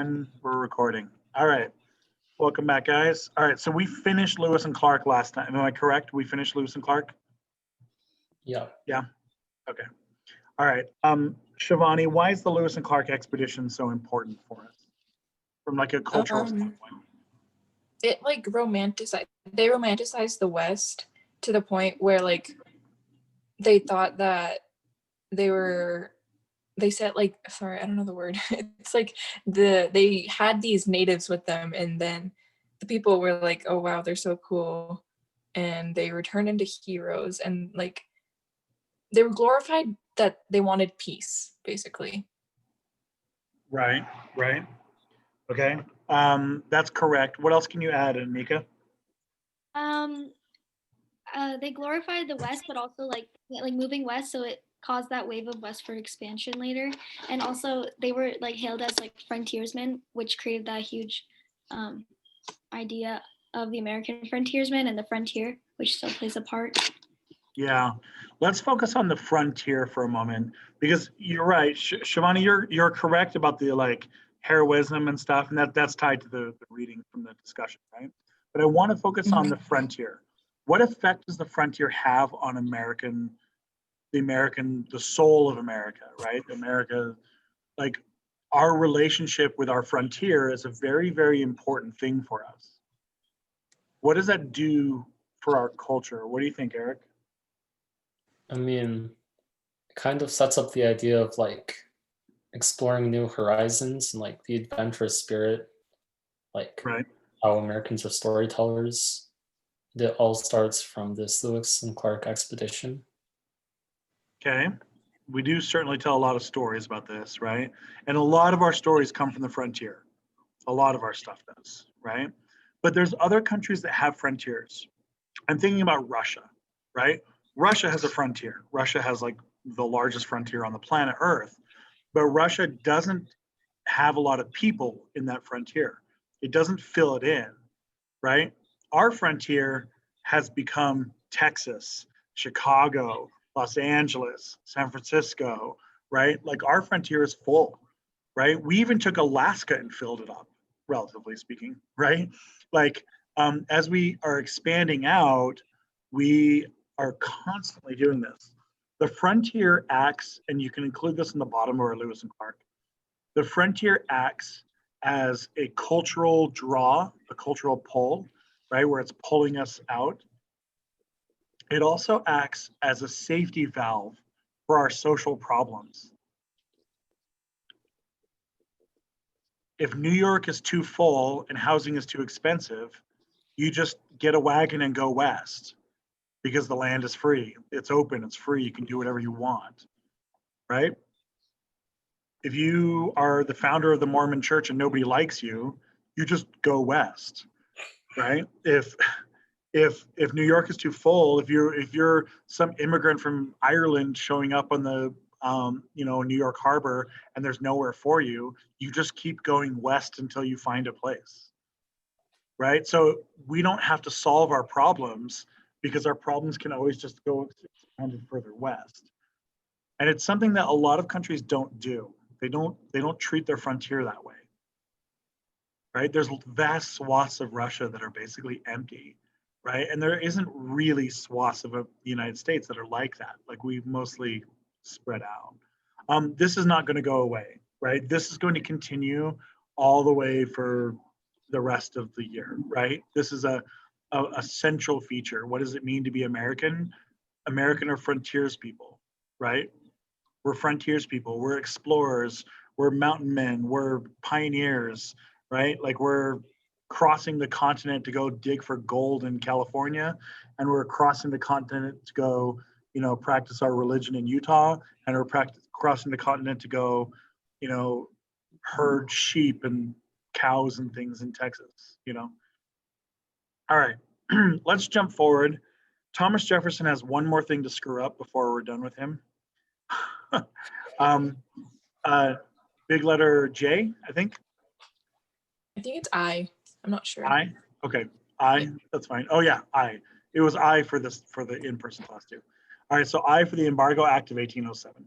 We're recording. All right. Welcome back, guys. All right. So we finished Lewis and Clark last time. Am I correct? We finished Lewis and Clark? Yeah. Yeah. Okay. All right. Shivani, why is the Lewis and Clark expedition so important for us from like a cultural standpoint? It like they romanticized the West to the point where like they thought that they said like, sorry, I don't know the word. It's like they had these natives with them, and then the people were like, oh wow, they're so cool, and they were turned into heroes, and like they were glorified that they wanted peace, basically. Right. Okay. That's correct. What else can you add, Anika? They glorified the West, but also like moving west, so it caused that wave of westward expansion later. And also they were like hailed as like frontiersmen, which created that huge idea of the American frontiersman and the frontier, which still plays a part. Yeah, let's focus on the frontier for a moment, because you're right, Shivani, you're correct about the like heroism and stuff, and that's tied to the reading from the discussion, right? But I want to focus on the frontier. What effect does the frontier have on the soul of America, right? America, like our relationship with our frontier is a very, very important thing for us. What does that do for our culture? What do you think, Eric? I mean, it kind of sets up the idea of like exploring new horizons and like the adventurous spirit, like Right. how Americans are storytellers. It all starts from this Lewis and Clark expedition. Okay. We do certainly tell a lot of stories about this, right? And a lot of our stories come from the frontier. A lot of our stuff does, right? But there's other countries that have frontiers. I'm thinking about Russia, right? Russia has a frontier. Russia has like the largest frontier on the planet Earth, but Russia doesn't have a lot of people in that frontier. It doesn't fill it in, right? Our frontier has become Texas, Chicago, Los Angeles, San Francisco, right? Like our frontier is full, right? We even took Alaska and filled it up, relatively speaking, right? Like as we are expanding out, we are constantly doing this. The frontier acts, and you can include this in the bottom of our Lewis and Clark. The frontier acts as a cultural draw, a cultural pull, right, where it's pulling us out. It also acts as a safety valve for our social problems. If New York is too full and housing is too expensive, you just get a wagon and go west because the land is free. It's open, it's free, you can do whatever you want, right? If you are the founder of the Mormon church and nobody likes you, you just go west, right? If New York is too full, if you're some immigrant from Ireland showing up on the New York Harbor and there's nowhere for you, you just keep going west until you find a place, right? So we don't have to solve our problems because our problems can always just go expanded further west. And it's something that a lot of countries don't do. They don't treat their frontier that way, right? There's vast swaths of Russia that are basically empty, right? And there isn't really swaths of the United States that are like that. Like we've mostly spread out. This is not going to go away, right? This is going to continue all the way for the rest of the year, right? This is a central feature. What does it mean to be American? American are frontiers people, right? We're frontiers people. We're explorers. We're mountain men. We're pioneers, right? Like we're crossing the continent to go dig for gold in California, and we're crossing the continent to go, practice our religion in Utah, and we're crossing the continent to go, herd sheep and cows and things in Texas, All right, let's jump forward. Thomas Jefferson has one more thing to screw up before we're done with him. Big letter J, I think. I think it's I. I'm not sure. I? Okay, I, Yeah. That's fine. Oh yeah, I. It was I for the in-person class too. All right, so I for the Embargo Act of 1807.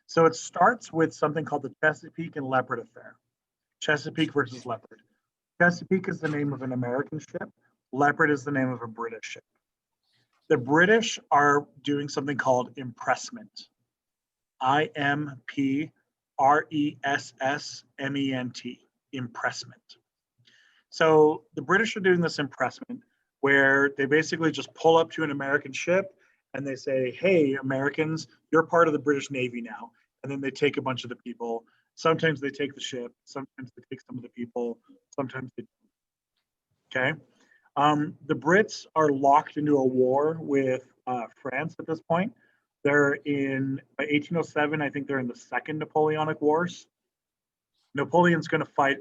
So it starts with something called the Chesapeake and Leopard Affair. Chesapeake versus Leopard. Chesapeake is the name of an American ship. Leopard is the name of a British ship. The British are doing something called impressment. IMPRESSMENT, impressment. So the British are doing this impressment where they basically just pull up to an American ship and they say, hey, Americans, you're part of the British Navy now. And then they take a bunch of the people. Sometimes they take the ship, sometimes they take some of the people, sometimes they don't. Okay. The Brits are locked into a war with France at this point. They're in, by 1807, I think they're in the Second Napoleonic Wars. Napoleon's going to fight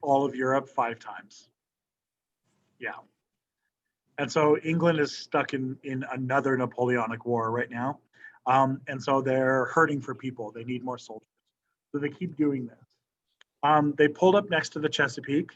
all of Europe 5 times. Yeah. And so England is stuck in another Napoleonic War right now. And so they're hurting for people. They need more soldiers. So they keep doing this. They pulled up next to the Chesapeake,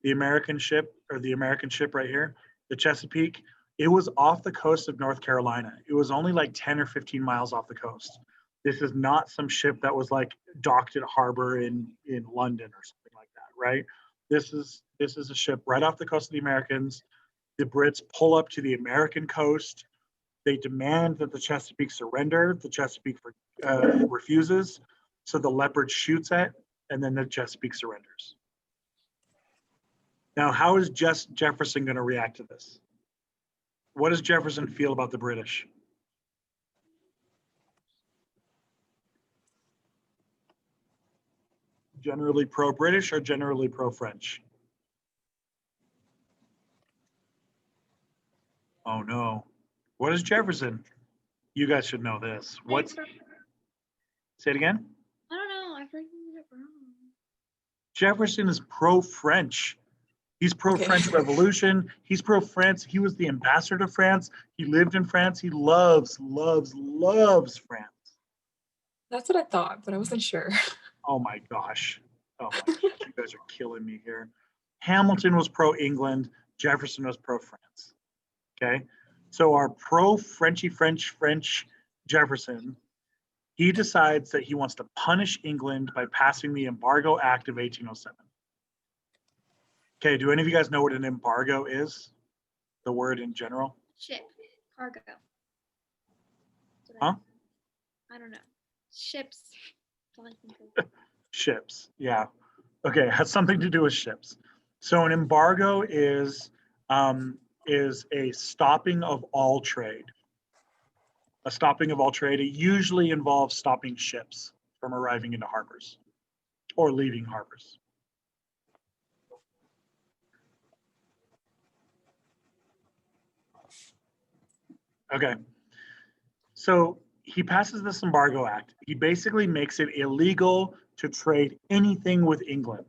the American ship right here, the Chesapeake. It was off the coast of North Carolina. It was only like 10 or 15 miles off the coast. This is not some ship that was like docked at a harbor in London or something like that, right? This is a ship right off the coast of the Americans. The Brits pull up to the American coast. They demand that the Chesapeake surrender. The Chesapeake refuses. So the Leopard shoots at, and then the Chesapeake surrenders. Now, how is Jefferson going to react to this? What does Jefferson feel about the British? Generally pro-British or generally pro-French? Oh no. What is Jefferson? You guys should know this. What's Say it again? I don't know. I feel like you did it wrong. Jefferson is pro-French. He's pro-French Revolution. He's pro-France. He was the ambassador to France. He lived in France. He loves France. That's what I thought, but I wasn't sure. Oh my gosh. Oh my gosh. You guys are killing me here. Hamilton was pro-England. Jefferson was pro-France. Okay. So our pro-Frenchy French Jefferson, he decides that he wants to punish England by passing the Embargo Act of 1807. Okay, do any of you guys know what an embargo is? The word in general? Ship. Cargo. Huh? I don't know. Ships. That's all I think of. Ships, yeah. Okay, it has something to do with ships. So an embargo is a stopping of all trade. A stopping of all trade. It usually involves stopping ships from arriving into harbors or leaving harbors. Okay, so he passes this Embargo Act. He basically makes it illegal to trade anything with England.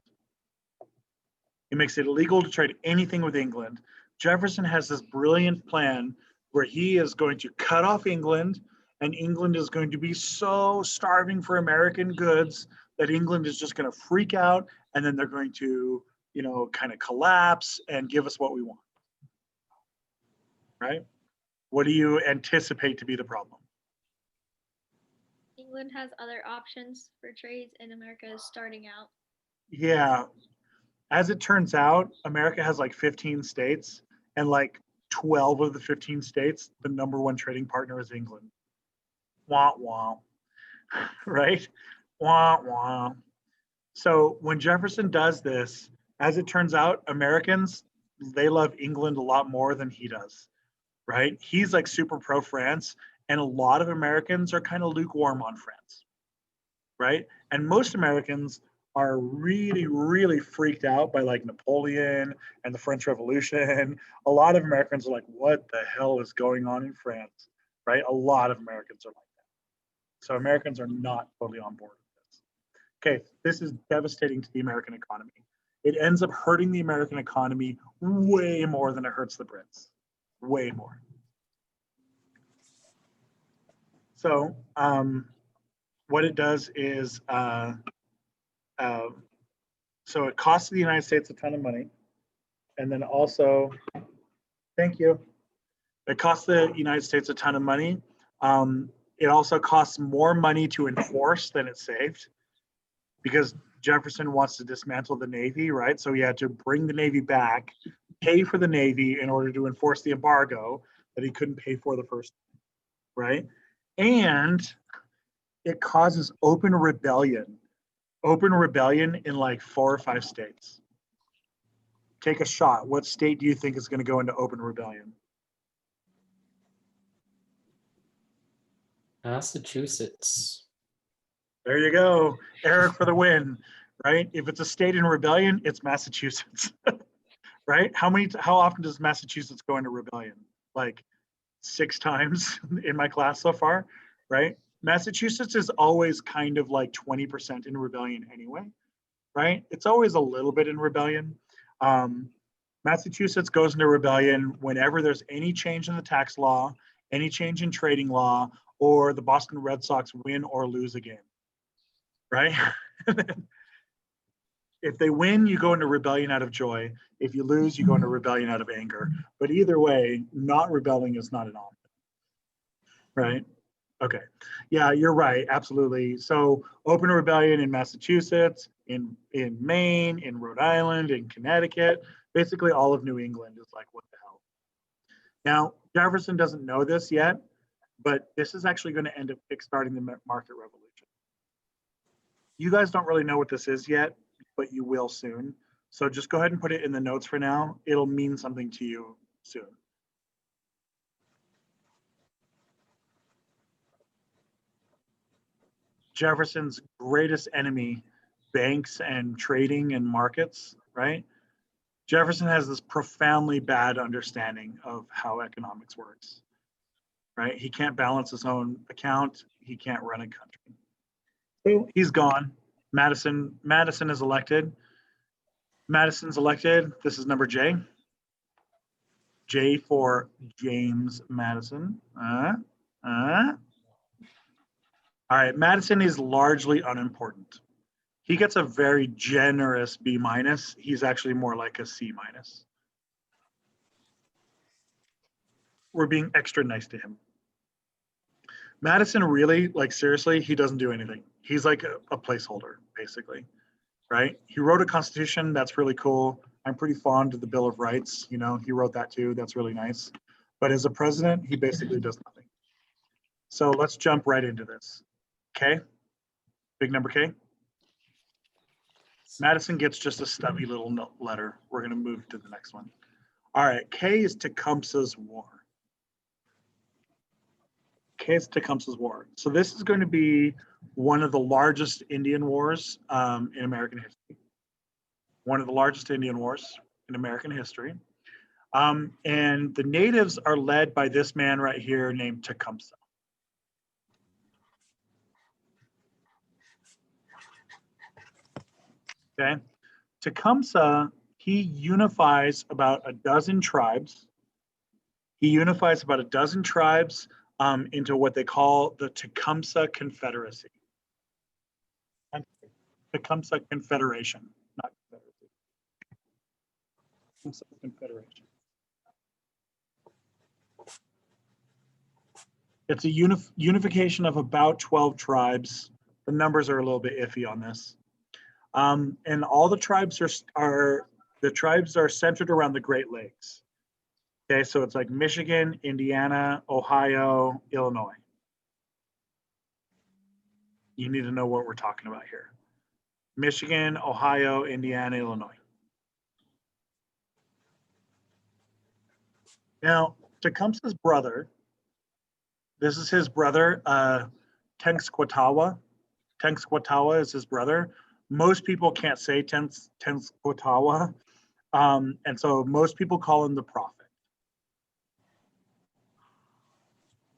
He makes it illegal to trade anything with England. Jefferson has this brilliant plan where he is going to cut off England, and England is going to be so starving for American goods that England is just going to freak out, and then they're going to, kind of collapse and give us what we want. Right? What do you anticipate to be the problem? England has other options for trades, and America is starting out. Yeah. As it turns out, America has like 15 states, and like 12 of the 15 states, the number one trading partner is England. Wah, wah. Right? Wah, wah. So when Jefferson does this, as it turns out, Americans, they love England a lot more than he does. Right? He's like super pro France, and a lot of Americans are kind of lukewarm on France, right? And most Americans are really, really freaked out by like Napoleon and the French Revolution. A lot of Americans are like, what the hell is going on in France, right? A lot of Americans are like that. So Americans are not totally on board with this. Okay, this is devastating to the American economy. It ends up hurting the American economy way more than it hurts the Brits. Way more. So what it does is, so it costs the United States a ton of money. And then also, thank you. It costs the United States a ton of money. It also costs more money to enforce than it saved, because Jefferson wants to dismantle the Navy, right? So he had to bring the Navy back, pay for the Navy in order to enforce the embargo that he couldn't pay for the first time, right? And it causes open rebellion in like 4 or 5 states. Take a shot. What state do you think is going to go into open rebellion? Massachusetts. There you go. Eric for the win, right? If it's a state in rebellion, it's Massachusetts, right? How often does Massachusetts go into rebellion? Like 6 times in my class so far, right? Massachusetts is always kind of like 20% in rebellion anyway, right? It's always a little bit in rebellion. Massachusetts goes into rebellion whenever there's any change in the tax law, any change in trading law, or the Boston Red Sox win or lose a game, right? If they win, you go into rebellion out of joy. If you lose, you go into rebellion out of anger. But either way, not rebelling is not an option, right? Okay. Yeah, you're right. Absolutely. So open rebellion in Massachusetts, in Maine, in Rhode Island, in Connecticut, basically all of New England is like, what the hell? Now, Jefferson doesn't know this yet, but this is actually going to end up kickstarting the market revolution. You guys don't really know what this is yet, but you will soon. So just go ahead and put it in the notes for now. It'll mean something to you soon. Jefferson's greatest enemy, banks and trading and markets, right? Jefferson has this profoundly bad understanding of how economics works, right? He can't balance his own account. He can't run a country. So he's gone. Madison is elected. Madison's elected. This is number J. J for James Madison. All right, Madison is largely unimportant. He gets a very generous B minus. He's actually more like a C minus. We're being extra nice to him. Madison really, like seriously, he doesn't do anything. He's like a placeholder, basically, right? He wrote a constitution. That's really cool. I'm pretty fond of the Bill of Rights. You know, he wrote that too. That's really nice. But as a president, he basically does nothing. So let's jump right into this. K, big number K. Madison gets just a stubby little letter. We're going to move to the next one. All right, K is Tecumseh's War. K is Tecumseh's War. So this is going to be one of the largest Indian wars in American history. One of the largest Indian wars in American history. And the natives are led by this man right here named Tecumseh. Okay, Tecumseh, he unifies about a dozen tribes. He unifies about a dozen tribes into what they call the Tecumseh Confederacy. Tecumseh Confederation, not Confederacy. Tecumseh Confederation. It's a unification of about 12 tribes. The numbers are a little bit iffy on this. And all the tribes are centered around the Great Lakes. Okay, so it's like Michigan, Indiana, Ohio, Illinois. You need to know what we're talking about here. Michigan, Ohio, Indiana, Illinois. Now, Tecumseh's brother, this is his brother, Tenskwatawa. Tenskwatawa is his brother. Most people can't say Tenskwatawa, and so most people call him the prophet.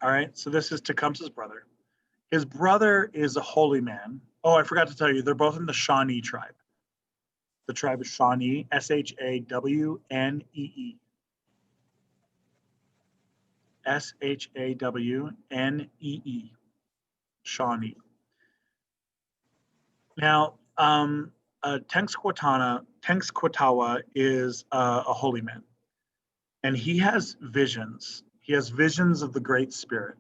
All right, so this is Tecumseh's brother. His brother is a holy man. Oh, I forgot to tell you, they're both in the Shawnee tribe. The tribe is Shawnee, S-H-A-W-N-E-E. S-H-A-W-N-E-E, Shawnee. Now, Tenskwatawa is a holy man, and he has visions. He has visions of the Great Spirit,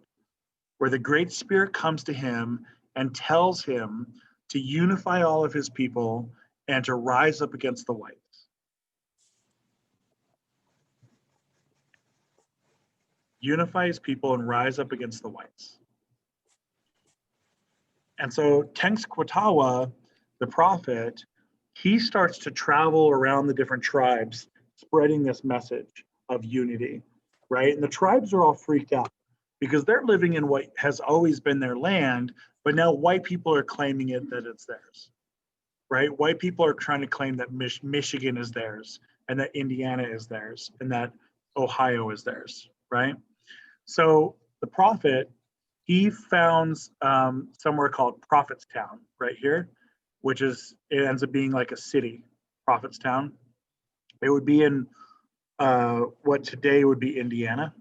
where the Great Spirit comes to him and tells him to unify all of his people and to rise up against the whites. Unify his people and rise up against the whites. And so Tenskwatawa, the prophet, he starts to travel around the different tribes, spreading this message of unity, right? And the tribes are all freaked out because they're living in what has always been their land, but now white people are claiming it that it's theirs, right? White people are trying to claim that Michigan is theirs and that Indiana is theirs and that Ohio is theirs, right? So the prophet, he founds somewhere called Prophetstown right here, which is, it ends up being like a city, Prophetstown. It would be in what today would be Indiana.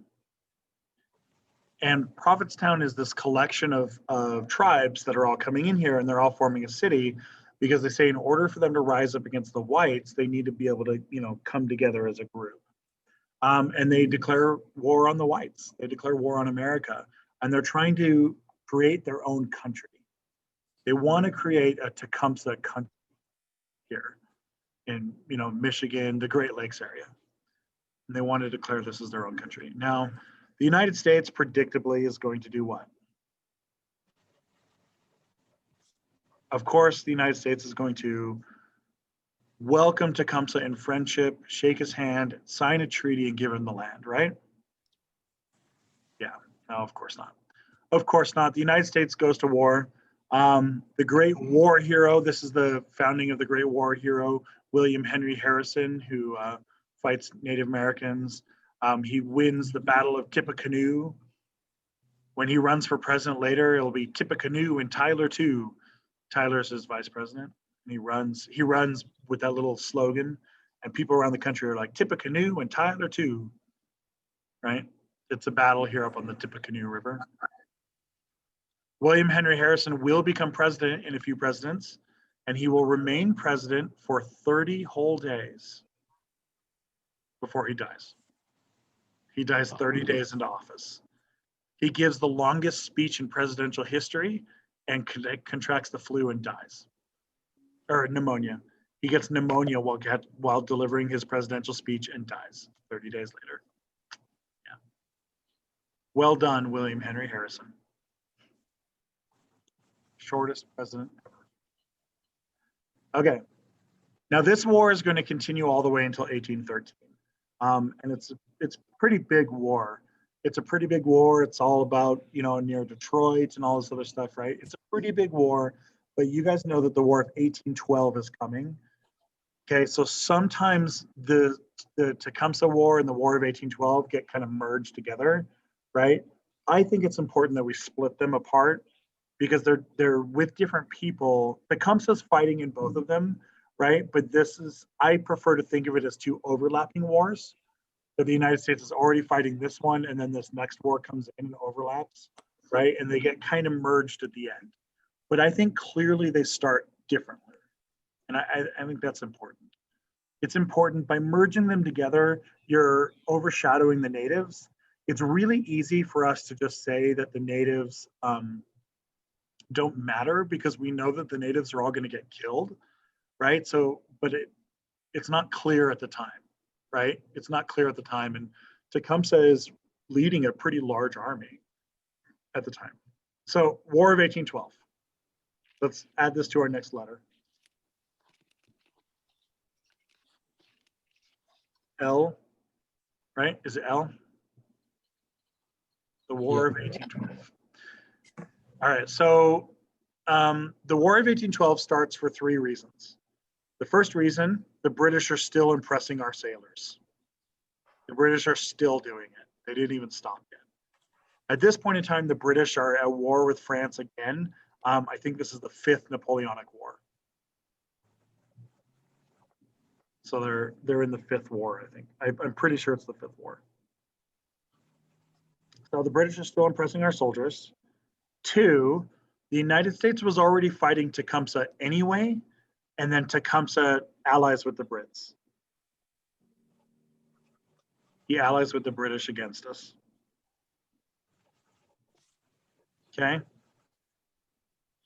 And Prophetstown is this collection of tribes that are all coming in here and they're all forming a city because they say in order for them to rise up against the whites, they need to be able to, come together as a group. And they declare war on the whites. They declare war on America. And they're trying to create their own country. They want to create a Tecumseh country here in, Michigan, the Great Lakes area. And they want to declare this as their own country. Now, the United States predictably is going to do what? Of course, the United States is going to welcome Tecumseh in friendship, shake his hand, sign a treaty, and give him the land, right? Yeah, no, of course not. Of course not. The United States goes to war. The great war hero, this is the founding of the great war hero, William Henry Harrison, who fights Native Americans. He wins the Battle of Tippecanoe. When he runs for president later, it'll be Tippecanoe and Tyler too. Tyler's his vice president. And he runs with that little slogan, and people around the country are like, Tippecanoe and Tyler too, right? It's a battle here up on the Tippecanoe River. William Henry Harrison will become president in a few presidents, and he will remain president for 30 whole days before he dies. He dies 30 days into office. He gives the longest speech in presidential history and contracts the flu and dies. Or pneumonia. He gets pneumonia while delivering his presidential speech and dies 30 days later. Yeah. Well done, William Henry Harrison. Shortest president ever. Okay. Now this war is going to continue all the way until 1813. And it's a pretty big war. It's a pretty big war. It's all about, near Detroit and all this other stuff, right? It's a pretty big war. But you guys know that the War of 1812 is coming. Okay, so sometimes the Tecumseh War and the War of 1812 get kind of merged together, right? I think it's important that we split them apart because they're with different people. Tecumseh's fighting in both of them, right? But I prefer to think of it as two overlapping wars. That the United States is already fighting this one, and then this next war comes in and overlaps, right? And they get kind of merged at the end. But I think clearly they start differently. And I think that's important. It's important by merging them together, you're overshadowing the natives. It's really easy for us to just say that the natives don't matter because we know that the natives are all going to get killed, right? So, but it's not clear at the time, right? It's not clear at the time. And Tecumseh is leading a pretty large army at the time. So, War of 1812. Let's add this to our next letter. L, right? Is it L? The War of 1812. All right, so the War of 1812 starts for three reasons. The first reason, the British are still impressing our sailors. The British are still doing it. They didn't even stop yet. At this point in time, the British are at war with France again. I think this is the 5th Napoleonic War. So they're in the 5th war, I think. I'm pretty sure it's the 5th war. So the British are still impressing our soldiers. 2, the United States was already fighting Tecumseh anyway, and then Tecumseh allies with the Brits. He allies with the British against us. Okay.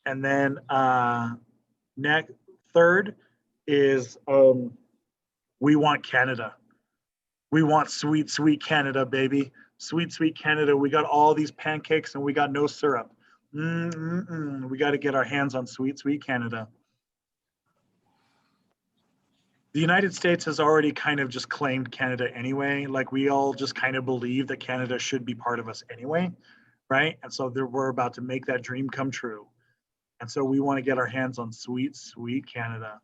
And then Next, third is we want Canada. We want sweet, sweet Canada, baby. Sweet, sweet Canada. We got all these pancakes and we got no syrup. We got to get our hands on sweet, sweet Canada. The United States has already kind of just claimed Canada anyway. Like we all just kind of believe that Canada should be part of us anyway, right? And so we're about to make that dream come true. And so we want to get our hands on sweet, sweet Canada.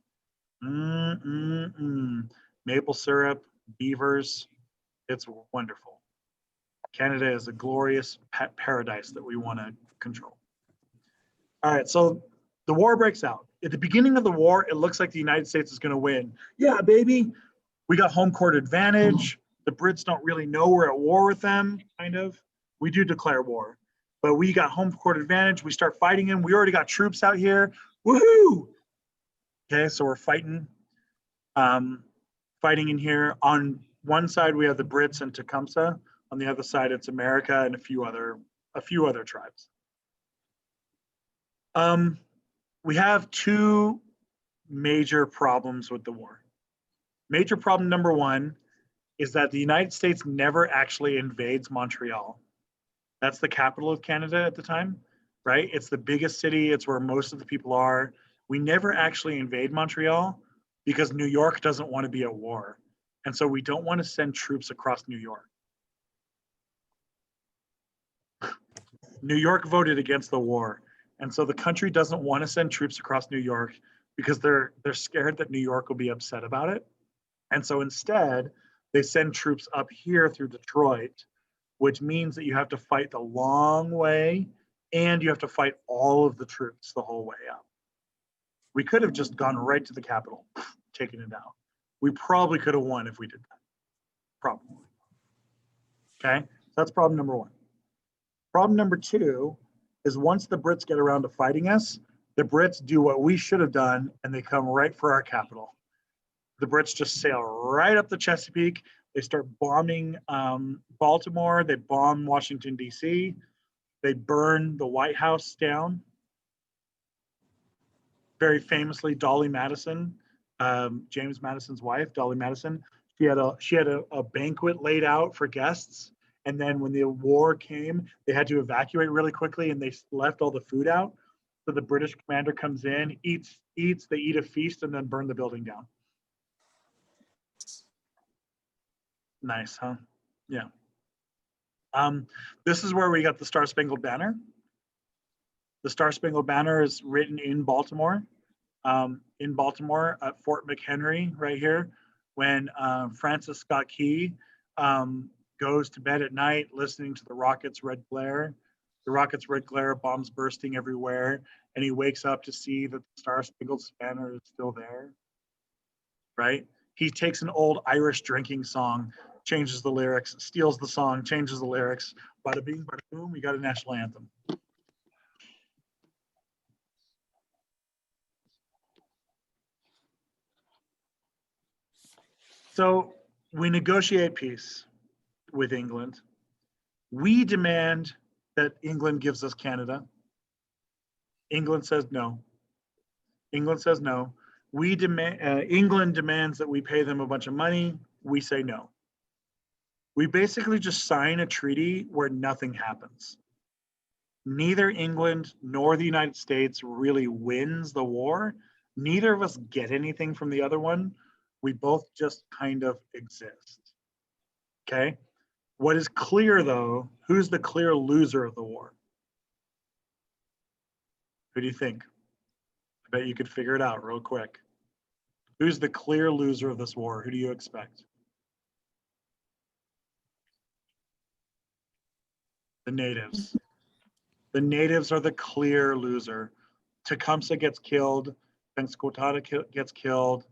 Maple syrup, beavers, it's wonderful. Canada is a glorious paradise that we want to control. All right, so the war breaks out. At the beginning of the war, it looks like the United States is going to win. Yeah, baby, we got home court advantage. The Brits don't really know we're at war with them, kind of. We do declare war, but we got home court advantage. We start fighting them. We already got troops out here. Woohoo! Okay, so we're fighting in here. On one side, we have the Brits and Tecumseh. On the other side, it's America and a few other tribes. We have two major problems with the war. Major problem number one is that the United States never actually invades Montreal. That's the capital of Canada at the time, right? It's the biggest city. It's where most of the people are. We never actually invade Montreal because New York doesn't want to be at war. And so we don't want to send troops across New York. New York voted against the war. And so the country doesn't want to send troops across New York because they're scared that New York will be upset about it. And so instead, they send troops up here through Detroit, which means that you have to fight the long way and you have to fight all of the troops the whole way up. We could have just gone right to the capital, taken it out. We probably could have won if we did that. Probably. Okay, so that's problem number one. Problem number two is once the Brits get around to fighting us, the Brits do what we should have done and they come right for our capital. The Brits just sail right up the Chesapeake. They start bombing Baltimore. They bomb Washington, D.C. They burn the White House down. Very famously, Dolly Madison, James Madison's wife, Dolly Madison, she had a banquet laid out for guests. And then when the war came, they had to evacuate really quickly and they left all the food out. So the British commander comes in, eats, they eat a feast and then burn the building down. Nice, huh? Yeah. This is where we got the Star Spangled Banner. The Star Spangled Banner is written in Baltimore at Fort McHenry right here, when Francis Scott Key goes to bed at night listening to the rockets' red glare. The rockets' red glare, bombs bursting everywhere, and he wakes up to see that the Star Spangled Banner is still there, right? He takes an old Irish drinking song, changes the lyrics, steals the song, changes the lyrics. Bada bing, bada boom, we got a national anthem. So we negotiate peace with England. We demand that England gives us Canada. England says no. England says no. England demands that we pay them a bunch of money. We say no. We basically just sign a treaty where nothing happens. Neither England nor the United States really wins the war. Neither of us get anything from the other one. We both just kind of exist. Okay? What is clear though, who's the clear loser of the war? Who do you think? I bet you could figure it out real quick. Who's the clear loser of this war? Who do you expect? The natives. The natives are the clear loser. Tecumseh gets killed, Pensacola gets killed,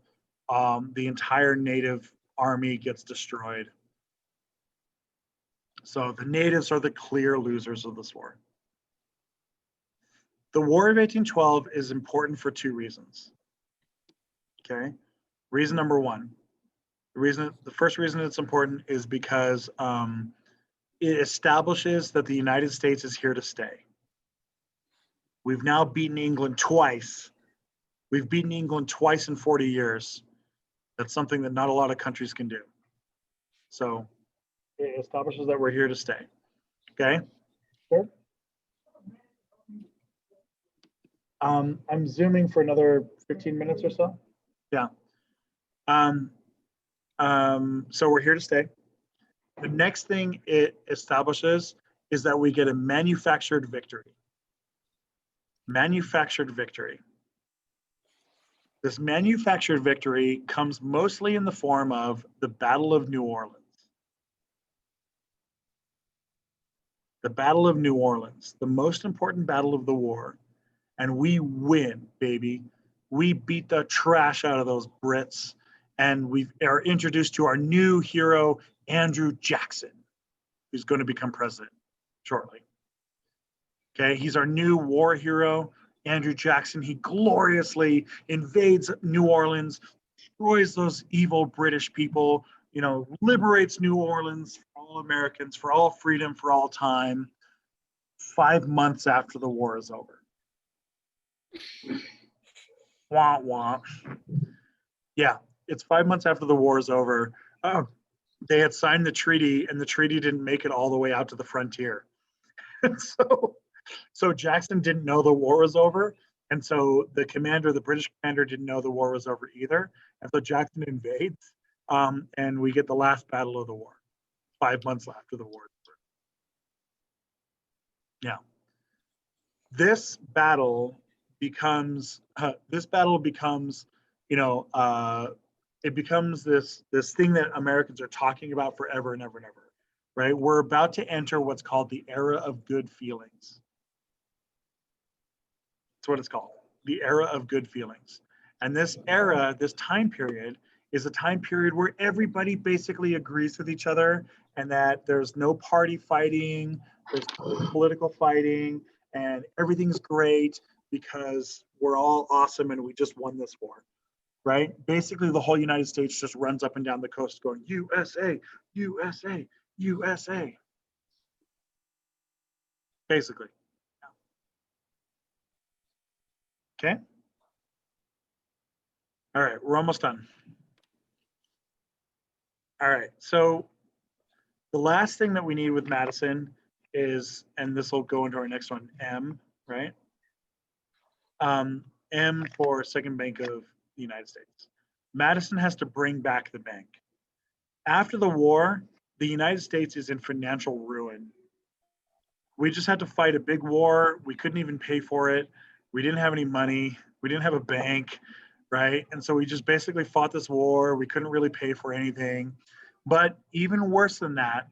the entire native army gets destroyed. So the natives are the clear losers of this war. The War of 1812 is important for two reasons. Okay, reason number one. The first reason it's important is because it establishes that the United States is here to stay. We've now beaten England twice. We've beaten England twice in 40 years. That's something that not a lot of countries can do. So it establishes that we're here to stay. Okay. Sure. I'm zooming for another 15 minutes or so. Yeah. So we're here to stay. The next thing it establishes is that we get a manufactured victory. Manufactured victory. This manufactured victory comes mostly in the form of the Battle of New Orleans. The Battle of New Orleans, the most important battle of the war. And we win, baby. We beat the trash out of those Brits. And we are introduced to our new hero, Andrew Jackson, who's going to become president shortly. Okay, he's our new war hero, Andrew Jackson. He gloriously invades New Orleans, destroys those evil British people, you know, liberates New Orleans for all Americans, for all freedom, for all time, 5 months after the war is over. Wah, wah. Yeah, it's 5 months after the war is over. They had signed the treaty, and the treaty didn't make it all the way out to the frontier. So Jackson didn't know the war was over, and so the British commander, didn't know the war was over either. And so Jackson invades, and we get the last battle of the war, 5 months after the war. Yeah, this battle becomes, you know, it becomes this thing that Americans are talking about forever and ever and ever, right? We're about to enter what's called the era of good feelings. That's what it's called, the era of good feelings. And this era, this time period, is a time period where everybody basically agrees with each other, and that there's no party fighting, there's no political fighting, and everything's great because we're all awesome and we just won this war. Right? Basically, the whole United States just runs up and down the coast going, USA, USA, USA. Basically. Okay. All right, we're almost done. All right, so the last thing that we need with Madison is, and this will go into our next one, M, right? M for Second Bank of the United States. Madison has to bring back the bank. After the war, the United States is in financial ruin. We just had to fight a big war. We couldn't even pay for it. We didn't have any money. We didn't have a bank, right? And so we just basically fought this war. We couldn't really pay for anything. But even worse than that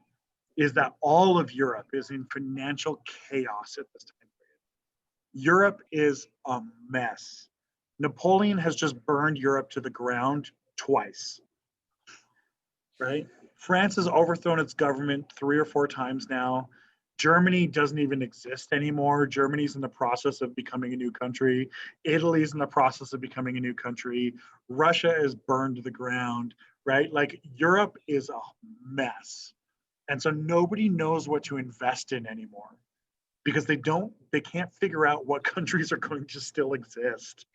is that all of Europe is in financial chaos at this time period. Europe is a mess. Napoleon has just burned Europe to the ground twice, right? France has overthrown its government 3 or 4 times now. Germany doesn't even exist anymore. Germany's in the process of becoming a new country. Italy's in the process of becoming a new country. Russia is burned to the ground, right? Like Europe is a mess. And so nobody knows what to invest in anymore because they can't figure out what countries are going to still exist,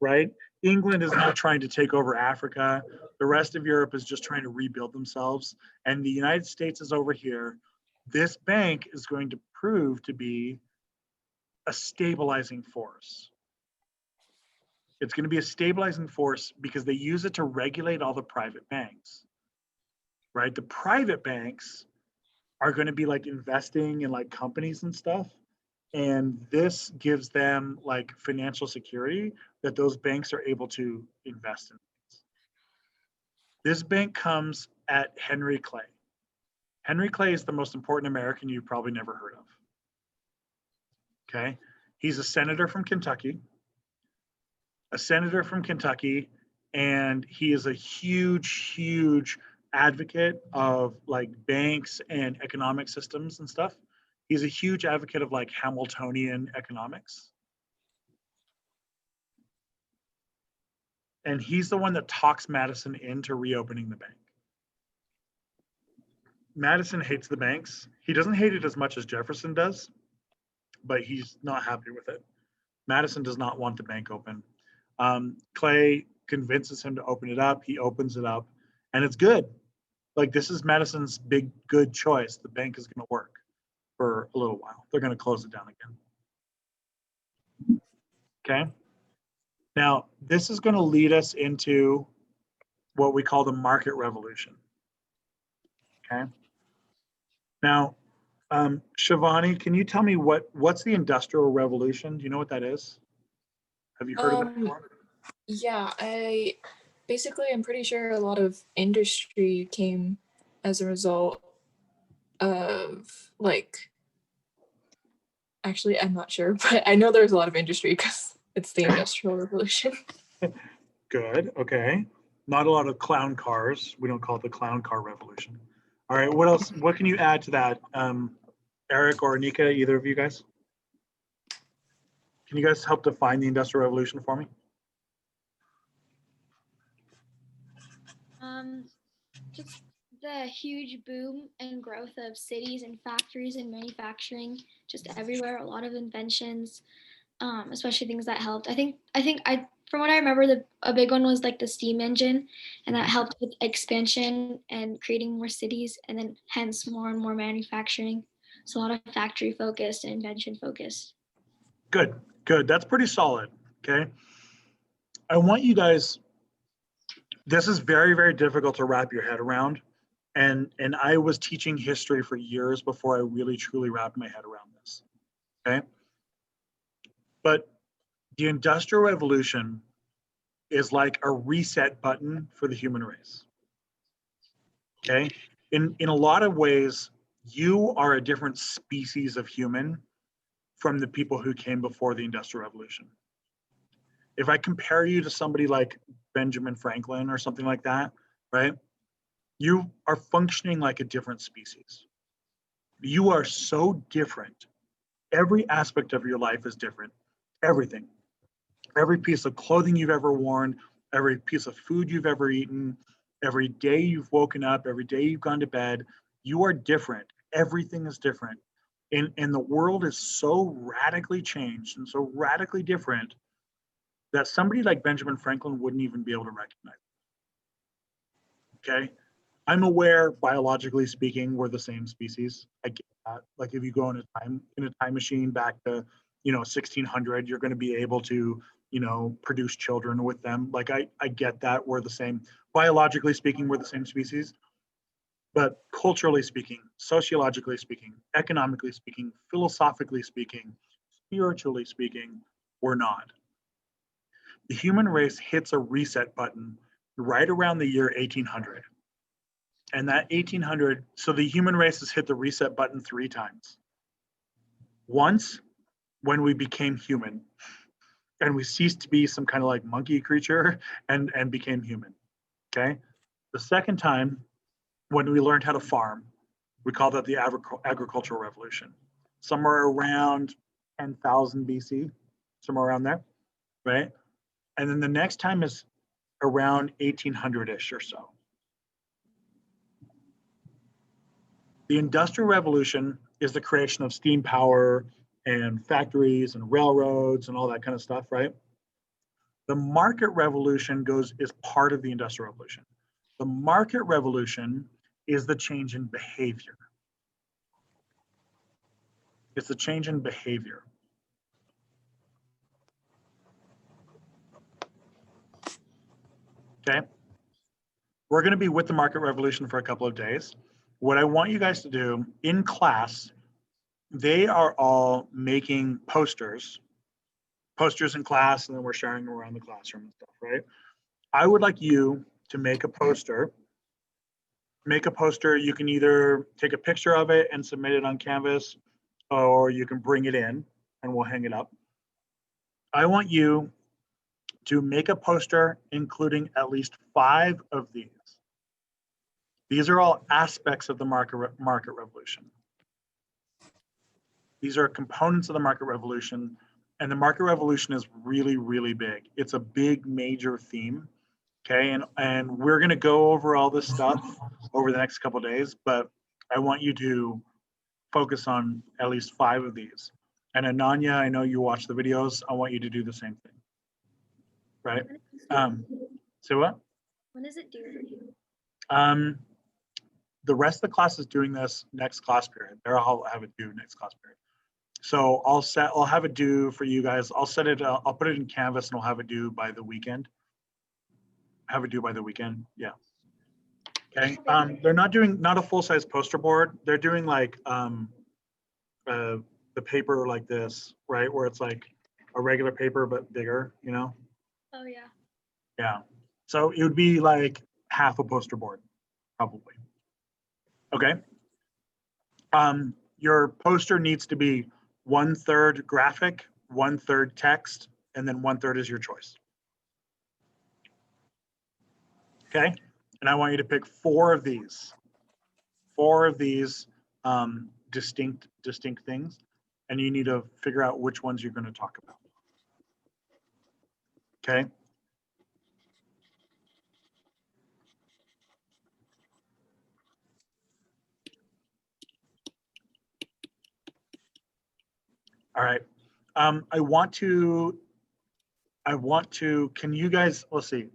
right? England is now trying to take over Africa. The rest of Europe is just trying to rebuild themselves. And the United States is over here. This bank is going to prove to be a stabilizing force. It's going to be a stabilizing force because they use it to regulate all the private banks, right? The private banks are going to be like investing in like companies and stuff. And this gives them like financial security that those banks are able to invest in. This bank comes at Henry Clay. Henry Clay is the most important American you've probably never heard of. Okay. He's a senator from Kentucky. And he is a huge, huge advocate of like banks and economic systems and stuff. He's a huge advocate of like Hamiltonian economics. And he's the one that talks Madison into reopening the bank. Madison hates the banks. He doesn't hate it as much as Jefferson does, but he's not happy with it. Madison does not want the bank open. Clay convinces him to open it up. He opens it up, and it's good. Like, this is Madison's big good choice. The bank is going to work for a little while. They're going to close it down again. Okay. Now, this is going to lead us into what we call the market revolution. Okay. Now, Shivani, can you tell me what's the Industrial Revolution? Do you know what that is? Have you heard of that before? Yeah, I'm pretty sure a lot of industry came as a result of like, actually, I'm not sure, but I know there's a lot of industry because it's the Industrial Revolution. Good. Okay. Not a lot of clown cars. We don't call it the clown car revolution. All right. What else? What can you add to that, Eric or Anika? Either of you guys? Can you guys help define the Industrial Revolution for me? Just the huge boom and growth of cities and factories and manufacturing just everywhere. A lot of inventions, especially things that helped. I from what I remember, a big one was like the steam engine, and that helped with expansion and creating more cities, and then hence more and more manufacturing. So a lot of factory focused and invention focused. Good. Good. That's pretty solid. Okay. I want you guys. This is very, very difficult to wrap your head around. And I was teaching history for years before I really truly wrapped my head around this. Okay. But the Industrial Revolution is like a reset button for the human race. Okay. In a lot of ways, you are a different species of human from the people who came before the Industrial Revolution. If I compare you to somebody like Benjamin Franklin or something like that, right? You are functioning like a different species. You are so different. Every aspect of your life is different. Everything. Every piece of clothing you've ever worn, every piece of food you've ever eaten, every day you've woken up, every day you've gone to bed, you are different. Everything is different. And the world is so radically changed and so radically different that somebody like Benjamin Franklin wouldn't even be able to recognize it. Okay? I'm aware, biologically speaking, we're the same species. I get that. Like, if you go in a time machine back to, 1600, you're going to be able to, produce children with them. Like, I get that. We're the same. Biologically speaking, we're the same species. But culturally speaking, sociologically speaking, economically speaking, philosophically speaking, spiritually speaking, we're not. The human race hits a reset button right around the year 1800. And that 1800, so the human race has hit the reset button 3 times. Once, when we became human, and we ceased to be some kind of like monkey creature and became human. Okay. The second time, when we learned how to farm, we call that the agricultural revolution. Somewhere around 10,000 BC, somewhere around there, right? And then the next time is around 1800-ish or so. The Industrial Revolution is the creation of steam power and factories and railroads and all that kind of stuff, right? The market revolution is part of the Industrial Revolution. The market revolution is the change in behavior. It's the change in behavior. Okay? We're going to be with the market revolution for a couple of days. What I want you guys to do in class, they are all making posters in class, and then we're sharing them around the classroom and stuff, right? I would like you to make a poster. You can either take a picture of it and submit it on Canvas, or you can bring it in and we'll hang it up. I want you to make a poster including at least 5 of these. These are all aspects of the market revolution. These are components of the market revolution, and the market revolution is really, really big. It's a big, major theme, okay? And we're gonna go over all this stuff over the next couple of days, but I want you to focus on at least 5 of these. And Ananya, I know you watch the videos. I want you to do the same thing, right? When is it due? So what? When is it due for you? The rest of the class is doing this next class period. They're all have it due next class period. So I'll have it due for you guys. I'll set it, I'll put it in Canvas and I'll have it due by the weekend. Have it due by the weekend, yeah. Okay, they're not a full-size poster board. They're doing like the paper like this, right? Where it's like a regular paper but bigger, you know? Oh yeah. Yeah. So it would be like half a poster board, probably. Okay. Your poster needs to be 1/3 graphic, 1/3 text, and then 1/3 is your choice. Okay. And I want you to pick four of these distinct things, and you need to figure out which ones you're going to talk about. Okay. All right. I want to, can you guys, let's see,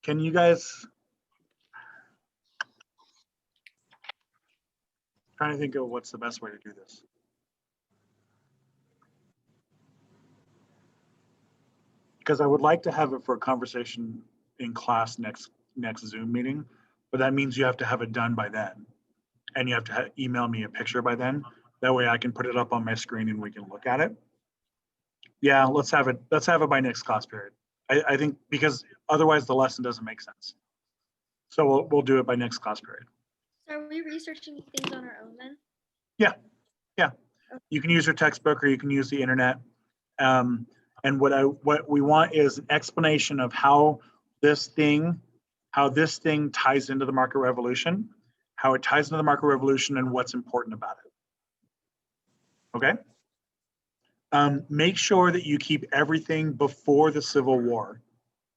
can you guys, trying to think of what's the best way to do this. Because I would like to have it for a conversation in class next Zoom meeting, but that means you have to have it done by then. And you have to email me a picture by then. That way I can put it up on my screen and we can look at it. Yeah, let's have it by next class period. I think because otherwise the lesson doesn't make sense. So we'll do it by next class period. So are we researching things on our own then? Yeah. You can use your textbook or you can use the internet. And what we want is an explanation of how this thing ties into the market revolution, how it ties into the market revolution, and what's important about it. Okay. Make sure that you keep everything before the Civil War.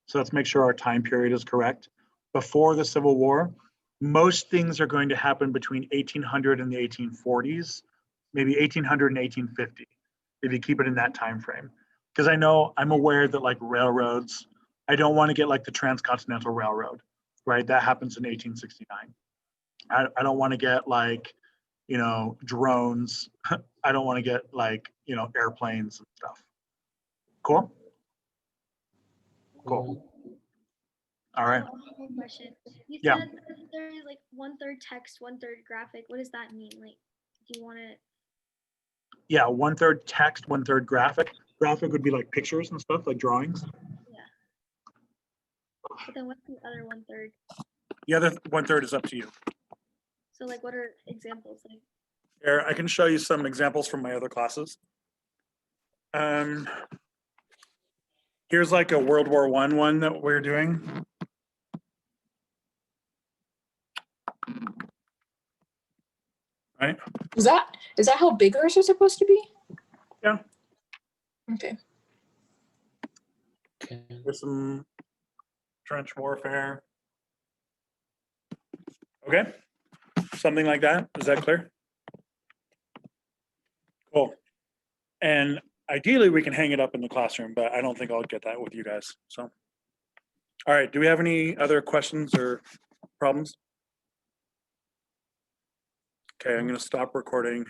So let's make sure our time period is correct. Before the Civil War, most things are going to happen between 1800 and the 1840s, maybe 1800 and 1850, if you keep it in that time frame. Because I'm aware that like railroads, I don't want to get like the Transcontinental Railroad, right? That happens in 1869. I don't want to get like, drones. I don't want to get like, airplanes and stuff. Cool? Cool. All right. One question. You Yeah. said there is like 1/3 text, 1/3 graphic. What does that mean? Like, do you want to? Yeah, 1/3 text, 1/3 graphic. Graphic would be like pictures and stuff, like drawings. Yeah. But then what's the other 1/3? The other 1/3 is up to you. So like, what are examples like? Here, I can show you some examples from my other classes. Here's like a World War I one that we're doing. Right? Is that how big ours are supposed to be? Yeah. Okay. Okay. There's some trench warfare. Okay. Something like that. Is that clear? Cool. And ideally we can hang it up in the classroom, but I don't think I'll get that with you guys. So, all right. Do we have any other questions or problems? Okay, I'm going to stop recording.